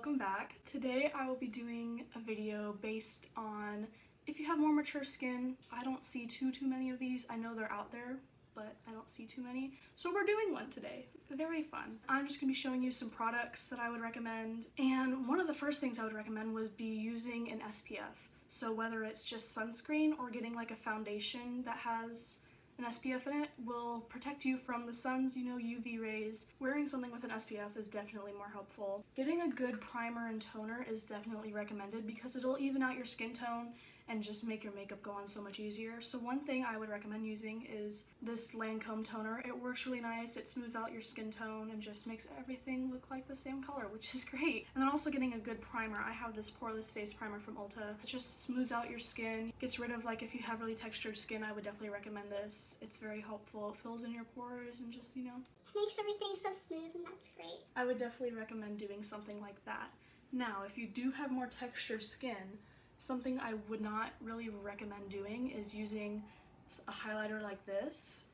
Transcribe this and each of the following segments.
welcome back. Today I will be doing a video based on if you have more mature skin. I don't see too many of these. I know they're out there, but I don't see too many. So we're doing one today. Very fun. I'm just gonna be showing you some products that I would recommend. And one of the first things I would recommend was be using an SPF. So whether it's just sunscreen or getting like a foundation that has an SPF in it will protect you from the sun's, UV rays. Wearing something with an SPF is definitely more helpful. Getting a good primer and toner is definitely recommended because it'll even out your skin tone and just make your makeup go on so much easier. So one thing I would recommend using is this Lancome toner. It works really nice. It smooths out your skin tone and just makes everything look like the same color, which is great. And then also getting a good primer. I have this Poreless Face Primer from Ulta. It just smooths out your skin, gets rid of, like, if you have really textured skin, I would definitely recommend this. It's very helpful. It fills in your pores and just, makes everything so smooth, and that's great. I would definitely recommend doing something like that. Now, if you do have more textured skin, something I would not really recommend doing is using a highlighter like this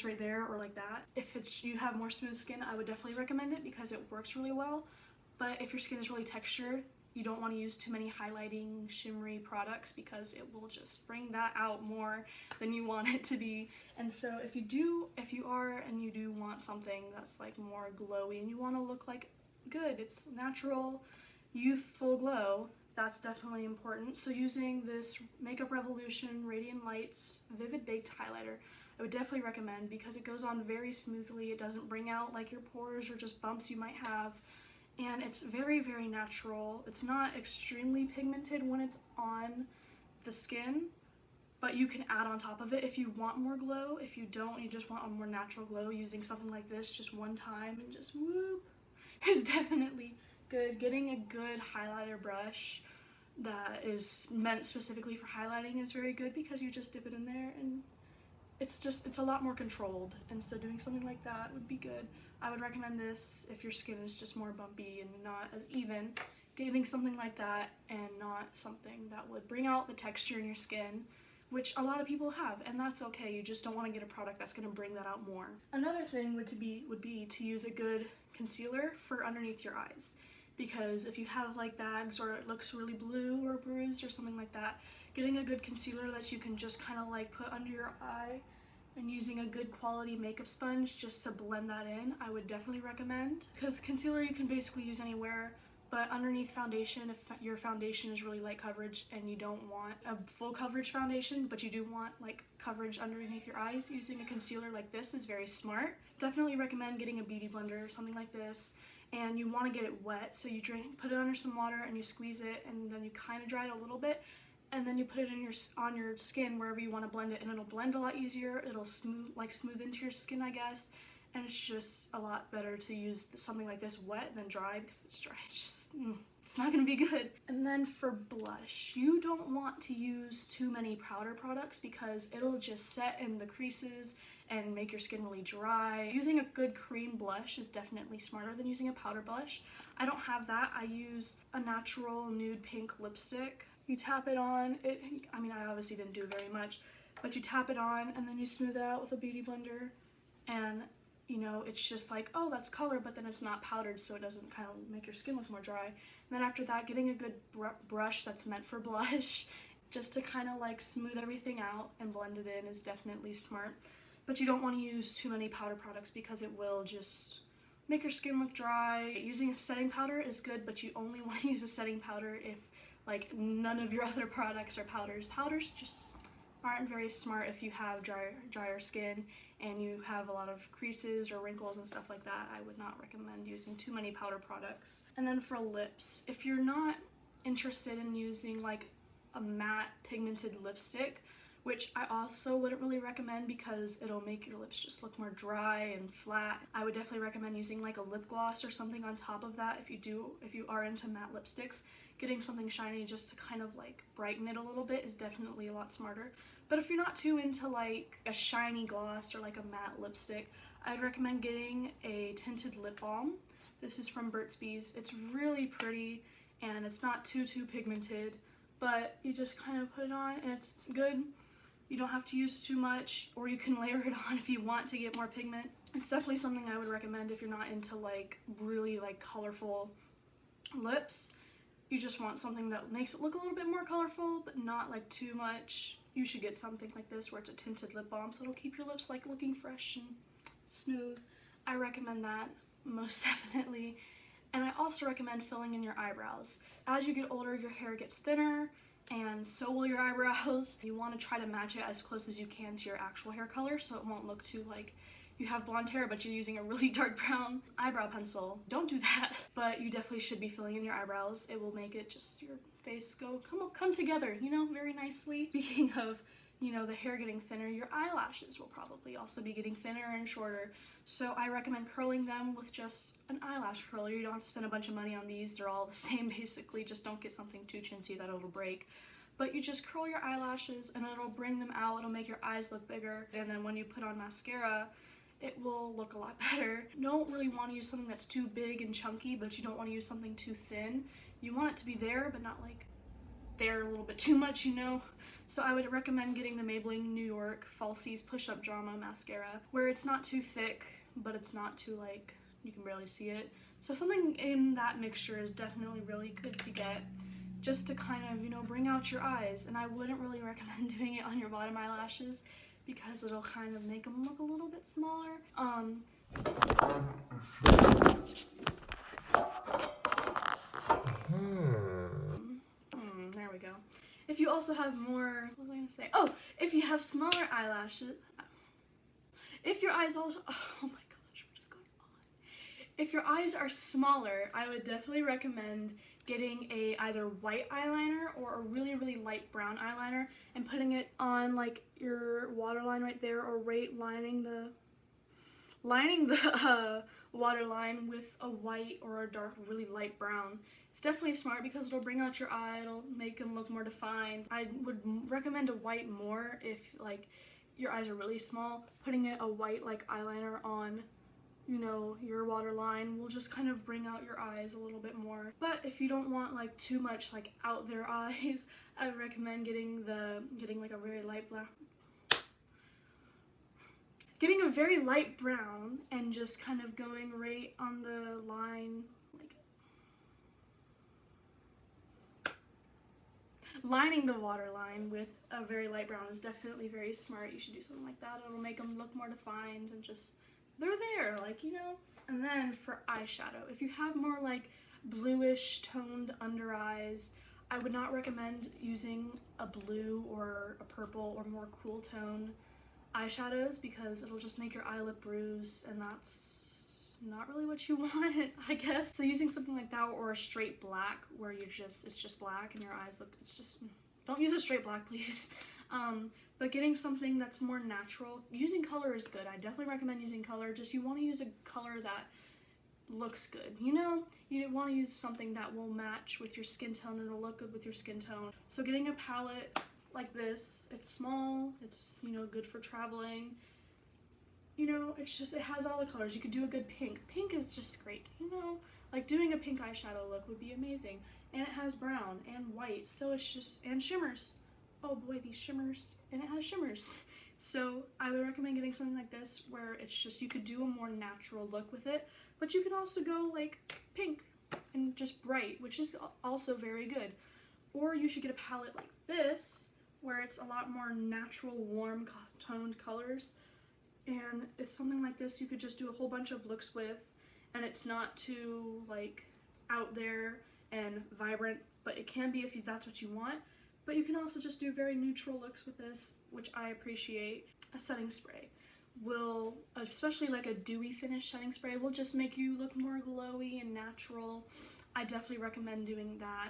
right there, or like that. If you have more smooth skin, I would definitely recommend it because it works really well. But if your skin is really textured, you don't want to use too many highlighting shimmery products because it will just bring that out more than you want it to be. And so if you do want something that's like more glowy and you want to look like good, it's natural, youthful glow, that's definitely important. So using this Makeup Revolution Radiant Lights Vivid Baked Highlighter, I would definitely recommend because it goes on very smoothly. It doesn't bring out like your pores or just bumps you might have. And it's very, very natural. It's not extremely pigmented when it's on the skin, but you can add on top of it if you want more glow. If you don't, you just want a more natural glow, using something like this just one time and just whoop is definitely good. Getting a good highlighter brush that is meant specifically for highlighting is very good because you just dip it in there and it's a lot more controlled, and so doing something like that would be good. I would recommend this if your skin is just more bumpy and not as even. Getting something like that and not something that would bring out the texture in your skin, which a lot of people have, and that's okay. You just don't want to get a product that's going to bring that out more. Another thing would be to use a good concealer for underneath your eyes, because if you have like bags or it looks really blue or bruised or something like that, getting a good concealer that you can just kind of like put under your eye and using a good quality makeup sponge just to blend that in, I would definitely recommend. Because concealer you can basically use anywhere, but underneath foundation, if your foundation is really light coverage and you don't want a full coverage foundation, but you do want like coverage underneath your eyes, using a concealer like this is very smart. Definitely recommend getting a beauty blender or something like this. And you want to get it wet, so you put it under some water and you squeeze it, and then you kind of dry it a little bit, and then you put it on your skin wherever you want to blend it, and it'll blend a lot easier. It'll smooth into your skin, I guess, and it's just a lot better to use something like this wet than dry, because it's dry. It's not gonna be good. And then for blush, you don't want to use too many powder products because it'll just set in the creases and make your skin really dry. Using a good cream blush is definitely smarter than using a powder blush. I don't have that. I use a natural nude pink lipstick. You tap it on, I obviously didn't do very much, but you tap it on and then you smooth it out with a beauty blender, and it's just like, oh, that's color, but then it's not powdered, so it doesn't kind of make your skin look more dry. And then after that, getting a good brush that's meant for blush just to kind of like smooth everything out and blend it in is definitely smart. But you don't want to use too many powder products because it will just make your skin look dry. Using a setting powder is good, but you only want to use a setting powder if like none of your other products are powders. Powders just aren't very smart if you have drier skin and you have a lot of creases or wrinkles and stuff like that. I would not recommend using too many powder products. And then for lips, if you're not interested in using like a matte pigmented lipstick, which I also wouldn't really recommend because it'll make your lips just look more dry and flat, I would definitely recommend using like a lip gloss or something on top of that. If you are into matte lipsticks, getting something shiny just to kind of like brighten it a little bit is definitely a lot smarter. But if you're not too into like a shiny gloss or like a matte lipstick, I'd recommend getting a tinted lip balm. This is from Burt's Bees. It's really pretty and it's not too pigmented, but you just kind of put it on and it's good. You don't have to use too much, or you can layer it on if you want to get more pigment. It's definitely something I would recommend if you're not into like really like colorful Lips, you just want something that makes it look a little bit more colorful, but not like too much. You should get something like this where it's a tinted lip balm, so it'll keep your lips like looking fresh and smooth. I recommend that most definitely. And I also recommend filling in your eyebrows. As you get older, your hair gets thinner, and so will your eyebrows. You want to try to match it as close as you can to your actual hair color, so it won't look too like you have blonde hair but you're using a really dark brown eyebrow pencil. Don't do that. But you definitely should be filling in your eyebrows. It will make it just your face come together, you know, very nicely. Speaking of, you know, the hair getting thinner, your eyelashes will probably also be getting thinner and shorter. So I recommend curling them with just an eyelash curler. You don't have to spend a bunch of money on these. They're all the same basically. Just don't get something too chintzy that it'll break. But you just curl your eyelashes and it'll bring them out. It'll make your eyes look bigger. And then when you put on mascara, it will look a lot better. You don't really want to use something that's too big and chunky, but you don't want to use something too thin. You want it to be there, but not like there a little bit too much, you know? So I would recommend getting the Maybelline New York Falsies Push-Up Drama Mascara, where it's not too thick, but it's not too like, you can barely see it. So something in that mixture is definitely really good to get, just to kind of, you know, bring out your eyes. And I wouldn't really recommend doing it on your bottom eyelashes because it'll kind of make them look a little bit smaller. There we go. If you also have more, what was I gonna say? Oh, if you have smaller eyelashes, if your eyes also, oh my gosh, what is going on? If your eyes are smaller, I would definitely recommend getting a either white eyeliner or a really, really light brown eyeliner and putting it on like your waterline right there, or right lining the waterline with a white or a dark, really light brown. It's definitely smart because it'll bring out your eye, it'll make them look more defined. I would recommend a white more if like your eyes are really small. Putting a white like eyeliner on, you know, your waterline will just kind of bring out your eyes a little bit more. But if you don't want like too much like out their eyes, I would recommend getting like a very light black. Getting a very light brown and just kind of going right on the line, like lining the waterline with a very light brown is definitely very smart. You should do something like that. It'll make them look more defined and just, they're there, like, you know. And then for eyeshadow, if you have more like bluish toned under eyes, I would not recommend using a blue or a purple or more cool tone eyeshadows because it'll just make your eye look bruised, and that's not really what you want, I guess. So using something like that or a straight black where it's just black and your eyes look, it's just, don't use a straight black, please. But getting something that's more natural, using color is good. I definitely recommend using color. Just you want to use a color that looks good, you know? You want to use something that will match with your skin tone and it'll look good with your skin tone. So getting a palette like this, it's small, it's, you know, good for traveling, you know, it's just, it has all the colors. You could do a good pink. Pink is just great, you know, like doing a pink eyeshadow look would be amazing. And it has brown and white, so it's just, and shimmers. Oh boy, these shimmers, and it has shimmers. So I would recommend getting something like this where it's just, you could do a more natural look with it, but you can also go like pink and just bright, which is also very good. Or you should get a palette like this, where it's a lot more natural, warm toned colors. And it's something like this you could just do a whole bunch of looks with, and it's not too like out there and vibrant, but it can be if that's what you want. But you can also just do very neutral looks with this, which I appreciate. A setting spray will, especially like a dewy finish setting spray, will just make you look more glowy and natural. I definitely recommend doing that.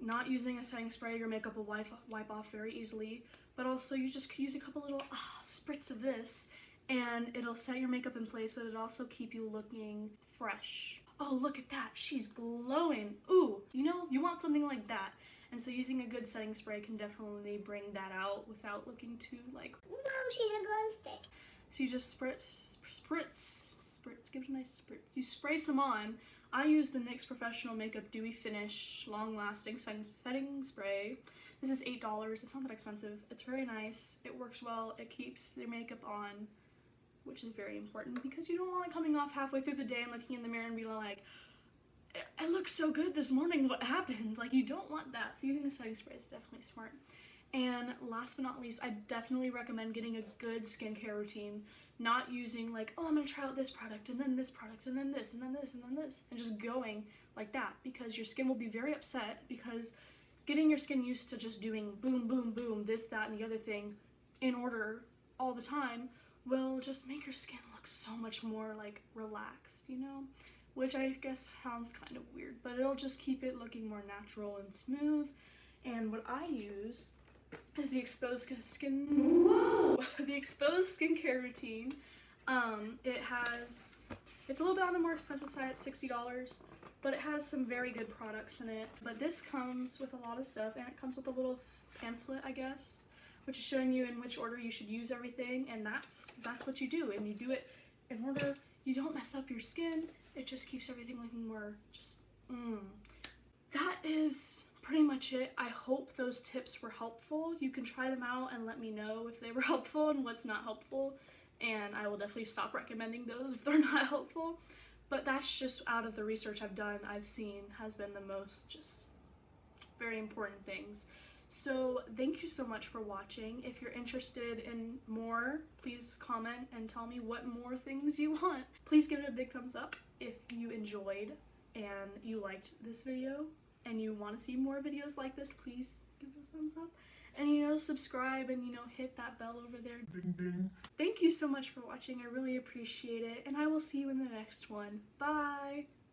Not using a setting spray, your makeup will wipe off very easily, but also you just use a couple little spritz of this and it'll set your makeup in place, but it'll also keep you looking fresh. Oh, look at that, she's glowing. Ooh, you know, you want something like that. And so using a good setting spray can definitely bring that out without looking too like, No, she's a glow stick. So you just spritz, give it a nice spritz. You spray some on. I use the NYX Professional Makeup Dewy Finish Long Lasting Setting Spray. This is $8, it's not that expensive. It's very nice, it works well, it keeps your makeup on, which is very important because you don't want it coming off halfway through the day and looking in the mirror and be like, I looked so good this morning, what happened? Like, you don't want that. So using a setting spray is definitely smart. And last but not least, I definitely recommend getting a good skincare routine. Not using like, oh, I'm gonna try out this product and then this product and then this and then this and then this, and just going like that, because your skin will be very upset, because getting your skin used to just doing boom, boom, boom, this, that, and the other thing in order all the time will just make your skin look so much more like relaxed, you know? Which I guess sounds kind of weird, but it'll just keep it looking more natural and smooth. And what I use is the Exposed Skin, the Exposed Skincare Routine. It's a little bit on the more expensive side at $60, but it has some very good products in it. But this comes with a lot of stuff, and it comes with a little pamphlet, I guess, which is showing you in which order you should use everything, and that's what you do, and you do it in order. You don't mess up your skin. It just keeps everything looking more just, That is pretty much it. I hope those tips were helpful. You can try them out and let me know if they were helpful and what's not helpful, and I will definitely stop recommending those if they're not helpful. But that's just out of the research I've seen has been the most just very important things. So thank you so much for watching. If you're interested in more, please comment and tell me what more things you want. Please give it a big thumbs up if you enjoyed and you liked this video and you want to see more videos like this. Please give it a thumbs up and subscribe and hit that bell over there. Ding ding. Thank you so much for watching. I really appreciate it, and I will see you in the next one. Bye.